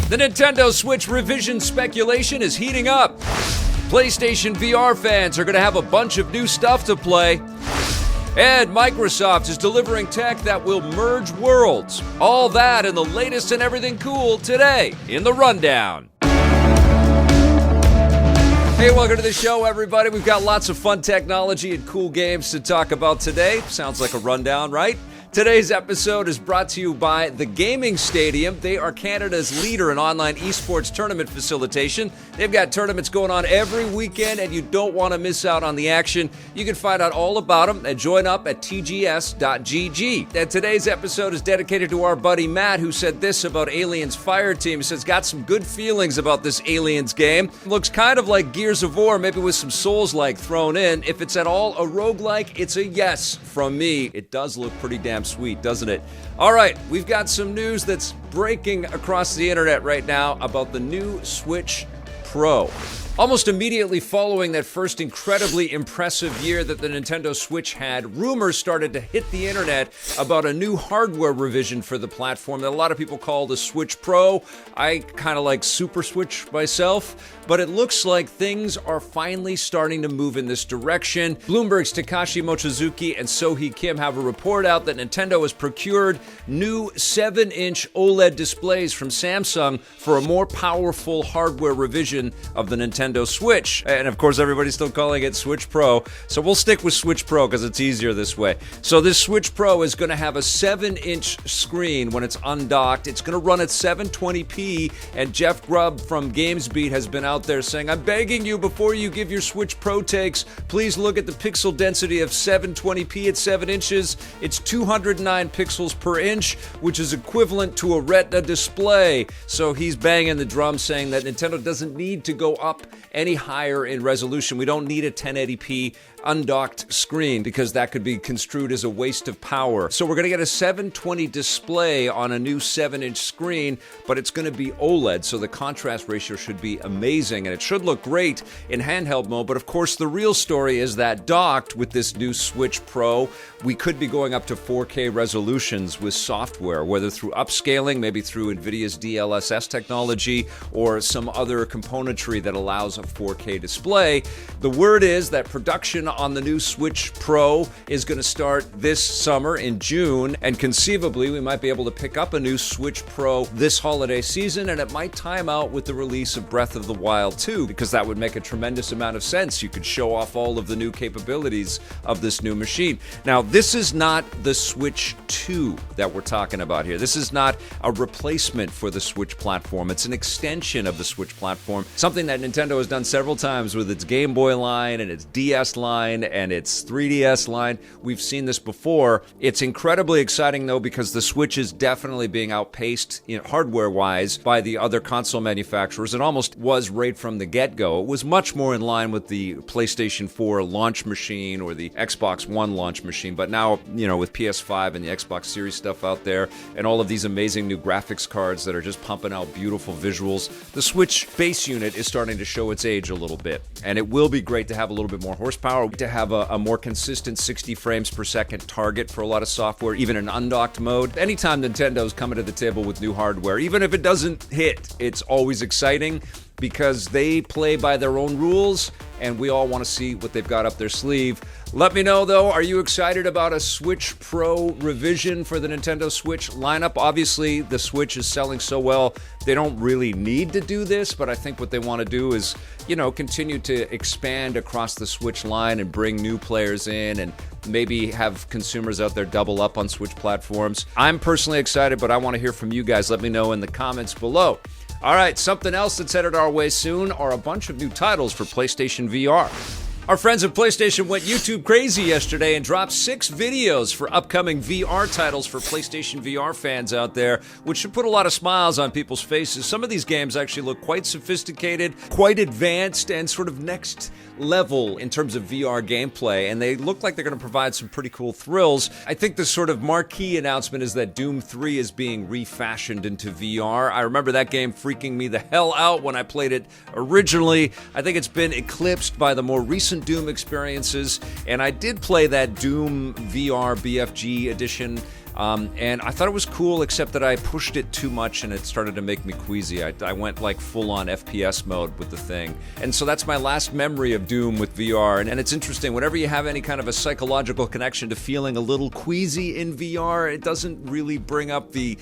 The Nintendo Switch revision speculation is heating up. PlayStation VR fans are going to have a bunch of new stuff to play. And Microsoft is delivering tech that will merge worlds. All that and the latest and everything cool today in the Rundown. Hey, welcome to the show, everybody. We've got lots of fun technology and cool games to talk about today. Sounds like a rundown, right? Today's episode is brought to you by The Gaming Stadium. They are Canada's leader in online esports tournament facilitation. They've got tournaments going on every weekend, and you don't want to miss out on the action. You can find out all about them and join up at tgs.gg. And today's episode is dedicated to our buddy Matt, who said this about Aliens Fireteam. He says, got some good feelings about this Aliens game. Looks kind of like Gears of War, maybe with some Souls-like thrown in. If it's at all a roguelike, it's a yes from me. It does look pretty damn sweet, doesn't it? All right, we've got some news that's breaking across the internet right now about the new Switch Pro. Almost immediately following that first incredibly impressive year that the Nintendo Switch had, rumors started to hit the internet about a new hardware revision for the platform that a lot of people call the Switch Pro. I kind of like Super Switch myself, but it looks like things are finally starting to move in this direction. Bloomberg's Takashi Mochizuki and Sohee Kim have a report out that Nintendo has procured new 7-inch OLED displays from Samsung for a more powerful hardware revision of the Nintendo Switch. And of course, everybody's still calling it Switch Pro, so we'll stick with Switch Pro because it's easier this way. So this Switch Pro is going to have a 7-inch screen when it's undocked. It's going to run at 720p, and Jeff Grubb from GamesBeat has been out there saying, I'm begging you, before you give your Switch Pro takes, please look at the pixel density of 720p at 7 inches. It's 209 pixels per inch, which is equivalent to a Retina display. So he's banging the drum saying that Nintendo doesn't need to go up any higher in resolution. We don't need a 1080p undocked screen because that could be construed as a waste of power. So we're going to get a 720 display on a new 7-inch screen, but it's going to be OLED, so the contrast ratio should be amazing, and it should look great in handheld mode. But of course, the real story is that docked with this new Switch Pro, we could be going up to 4K resolutions with software, whether through upscaling, maybe through NVIDIA's DLSS technology, or some other componentry that allows a 4K display. The word is that production on the new Switch Pro is going to start this summer in June, and conceivably we might be able to pick up a new Switch Pro this holiday season, and it might time out with the release of Breath of the Wild 2, because that would make a tremendous amount of sense. You could show off all of the new capabilities of this new machine. Now, this is not the Switch 2 that we're talking about here. This is not a replacement for the Switch platform. It's an extension of the Switch platform, something that Nintendo has done several times with its Game Boy line and its DS line and its 3DS line. We've seen this before. It's incredibly exciting, though, because the Switch is definitely being outpaced hardware-wise by the other console manufacturers. It almost was right from the get-go. It was much more in line with the PlayStation 4 launch machine or the Xbox One launch machine. But now, with PS5 and the Xbox Series stuff out there and all of these amazing new graphics cards that are just pumping out beautiful visuals, the Switch base unit is starting to show its age a little bit. And it will be great to have a little bit more horsepower, to have a more consistent 60 frames per second target for a lot of software, even in undocked mode. Anytime Nintendo's coming to the table with new hardware, even if it doesn't hit, it's always exciting because they play by their own rules, and we all want to see what they've got up their sleeve. Let me know, though, are you excited about a Switch Pro revision for the Nintendo Switch lineup? Obviously, the Switch is selling so well, they don't really need to do this, but I think what they want to do is, continue to expand across the Switch line and bring new players in and maybe have consumers out there double up on Switch platforms. I'm personally excited, but I want to hear from you guys. Let me know in the comments below. All right, something else that's headed our way soon are a bunch of new titles for PlayStation VR. Our friends at PlayStation went YouTube crazy yesterday and dropped 6 videos for upcoming VR titles for PlayStation VR fans out there, which should put a lot of smiles on people's faces. Some of these games actually look quite sophisticated, quite advanced, and sort of next level in terms of VR gameplay, and they look like they're going to provide some pretty cool thrills. I think the sort of marquee announcement is that Doom 3 is being refashioned into VR. I remember that game freaking me the hell out when I played it originally. I think it's been eclipsed by the more recent Doom experiences, and I did play that Doom VR BFG edition And I thought it was cool, except that I pushed it too much and it started to make me queasy. I went like full-on FPS mode with the thing. And so that's my last memory of Doom with VR. And it's interesting, whenever you have any kind of a psychological connection to feeling a little queasy in VR, it doesn't really bring up the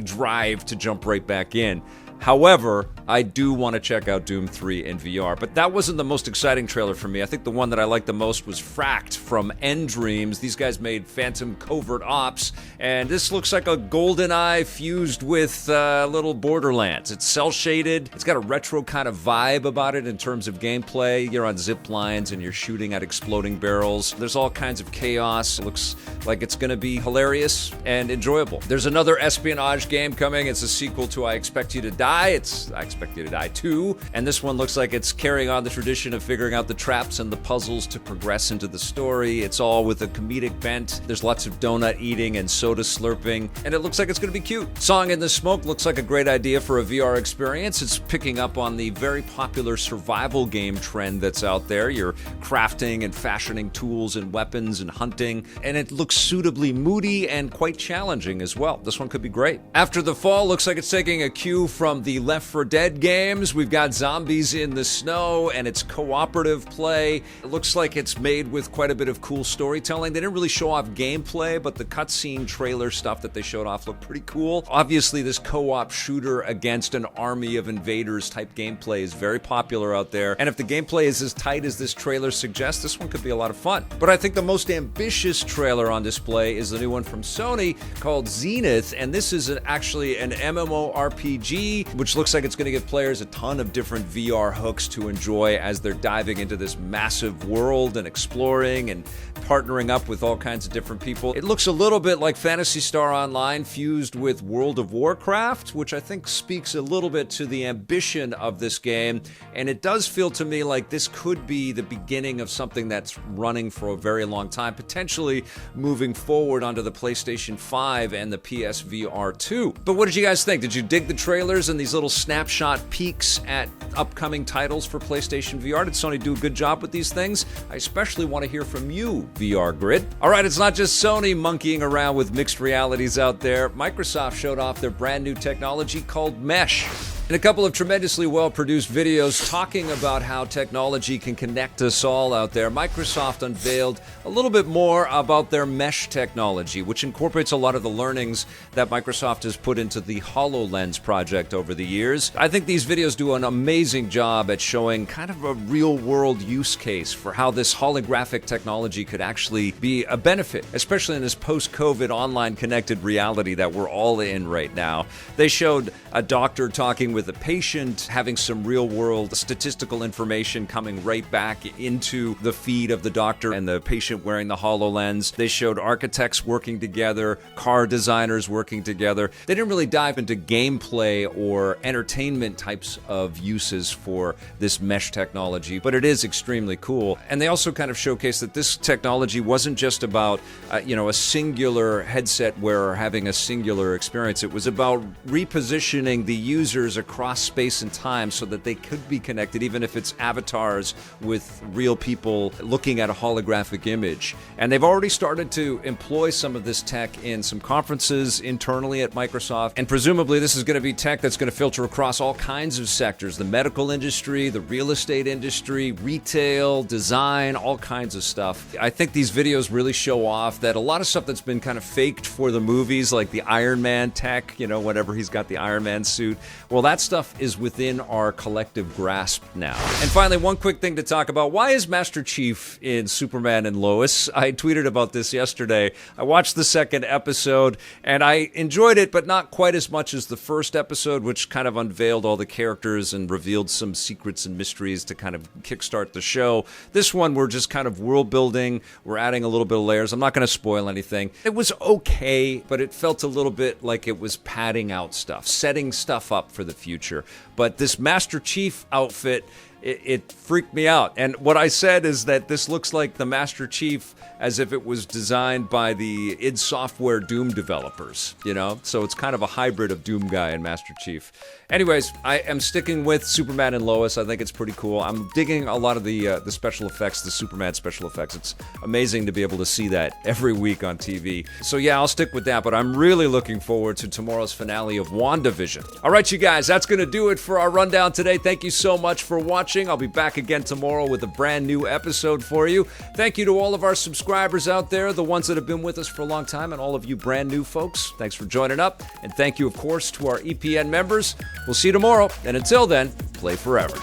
drive to jump right back in. However, I do want to check out Doom 3 in VR, but that wasn't the most exciting trailer for me. I think the one that I liked the most was Fracked from Dreams. These guys made Phantom Covert Ops, and this looks like a GoldenEye fused with little Borderlands. It's cel-shaded. It's got a retro kind of vibe about it in terms of gameplay. You're on zip lines and you're shooting at exploding barrels. There's all kinds of chaos. It looks like it's going to be hilarious and enjoyable. There's another espionage game coming. It's a sequel to I Expect You to Die. It's I Expect You to Die 2, and this one looks like it's carrying on the tradition of figuring out the traps and the puzzles to progress into the story. It's all with a comedic bent. There's lots of donut eating and soda slurping, and it looks like it's going to be cute. Song in the Smoke looks like a great idea for a VR experience. It's picking up on the very popular survival game trend that's out there. You're crafting and fashioning tools and weapons and hunting, and it looks suitably moody and quite challenging as well. This one could be great. After the Fall looks like it's taking a cue from the Left 4 Dead games. We've got zombies in the snow, and it's cooperative play. It looks like it's made with quite a bit of cool storytelling. They didn't really show off gameplay, but the cutscene trailer stuff that they showed off looked pretty cool. Obviously, this co-op shooter against an army of invaders type gameplay is very popular out there, and if the gameplay is as tight as this trailer suggests, this one could be a lot of fun. But I think the most ambitious trailer on display is the new one from Sony called Zenith, and this is actually an MMORPG, which looks like it's going to give players a ton of different VR hooks to enjoy as they're diving into this massive world and exploring and partnering up with all kinds of different people. It looks a little bit like Phantasy Star Online fused with World of Warcraft, which I think speaks a little bit to the ambition of this game, and it does feel to me like this could be the beginning of something that's running for a very long time, potentially moving forward onto the PlayStation 5 and the PSVR 2. But what did you guys think? Did you dig the trailers and these little snapshot peeks at upcoming titles for PlayStation VR? Did Sony do a good job with these things? I especially want to hear from you, VR Grid. All right, it's not just Sony monkeying around with mixed realities out there. Microsoft showed off their brand new technology called Mesh. In a couple of tremendously well-produced videos talking about how technology can connect us all out there, Microsoft unveiled a little bit more about their Mesh technology, which incorporates a lot of the learnings that Microsoft has put into the HoloLens project over the years. I think these videos do an amazing job at showing kind of a real-world use case for how this holographic technology could actually be a benefit, especially in this post-COVID online connected reality that we're all in right now. They showed a doctor talking with a patient, having some real-world statistical information coming right back into the feed of the doctor and the patient wearing the HoloLens. They showed architects working together, car designers working together. They didn't really dive into gameplay or entertainment types of uses for this mesh technology, but it is extremely cool. And they also kind of showcased that this technology wasn't just about, a singular headset wearer having a singular experience. It was about repositioning the users across space and time so that they could be connected, even if it's avatars with real people looking at a holographic image. And they've already started to employ some of this tech in some conferences internally at Microsoft. And presumably this is going to be tech that's going to filter across all kinds of sectors: the medical industry, the real estate industry, retail, design, all kinds of stuff. I think these videos really show off that a lot of stuff that's been kind of faked for the movies, like the Iron Man tech, whenever he's got the Iron Man suit, well, that stuff is within our collective grasp now. And finally, one quick thing to talk about. Why is Master Chief in Superman and Lois? I tweeted about this yesterday. I watched the second episode, and I enjoyed it, but not quite as much as the first episode, which kind of unveiled all the characters and revealed some secrets and mysteries to kind of kickstart the show. This one, we're just kind of world building. We're adding a little bit of layers. I'm not going to spoil anything. It was okay, but it felt a little bit like it was padding out stuff, setting stuff up for the future. But this Master Chief outfit, it freaked me out. And what I said is that this looks like the Master Chief as if it was designed by the id Software Doom developers, you know? So it's kind of a hybrid of Doom Guy and Master Chief. Anyways, I am sticking with Superman and Lois. I think it's pretty cool. I'm digging a lot of the special effects, the Superman special effects. It's amazing to be able to see that every week on TV. So yeah, I'll stick with that, but I'm really looking forward to tomorrow's finale of WandaVision. All right, you guys, that's going to do it for our rundown today. Thank you so much for watching. I'll be back again tomorrow with a brand new episode for you. Thank you to all of our subscribers out there, the ones that have been with us for a long time, and all of you brand new folks. Thanks for joining up. And thank you, of course, to our EPN members. We'll see you tomorrow. And until then, play forever.